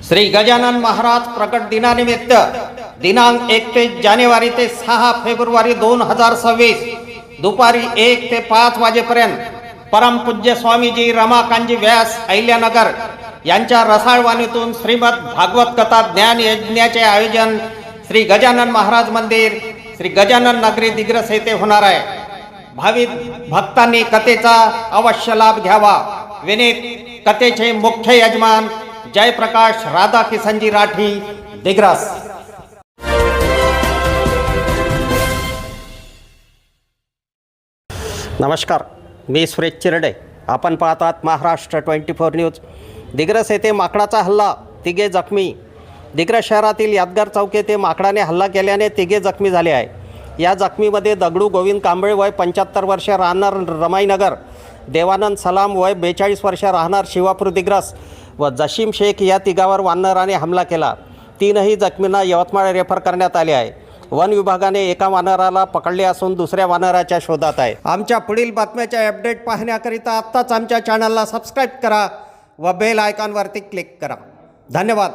श्री गजानन महाराज प्रकट दिनानिमित्त दिनांक 31 जानेवारी ते 6 फेब्रुवारी 2026 दुपारी 1 ते 5 वाजेपर्यंत परमपूज्य स्वामीजी रमाकांतजी व्यास अहिल्यानगर यांच्या रसाळवाणीतून श्रीमद भागवत कथा ज्ञान यज्ञाचे आयोजन श्री गजानन महाराज मंदिर श्री गजानन नगरी दिग्रस येथे होणार आहे। भाविक भक्तांनी कथेचा अवश्य लाभ घ्यावा। विनीत कथेचे मुख्य यजमान जयप्रकाश राधा किसनजी राठी दिग्रस। नमस्कार, मी सुरेश चिरडे। आपण पाहतात महाराष्ट्र 24 न्यूज। दिग्रस येथे माकडाचा हल्ला, तिघे जखमी। दिग्रस शहरातील यादगार चौक येथे माकडाने हल्ला केल्याने तिघे जखमी झाले आहे। या जखमीमध्ये दगडू गोविंद कांबळे वय 75 वर्षे राहणार रमाईनगर, देवानंद सलाम वय 42 वर्षे राहणार शिवापूर दिग्रस व जशीम शेख या तिघावर वानराने हमला केला। तीनही जखमींना यवतमाळ रेफर करण्यात आले आहे। वन विभागाने एका वानराला पकडले असून दुसऱ्या वानराच्या शोधात आहे। आमच्या पुढील बातम्याचे अपडेट पाहण्याकरिता आत्ताच आमच्या चॅनलला सबस्क्राईब करा व बेल आयकॉनवरती क्लिक करा। धन्यवाद।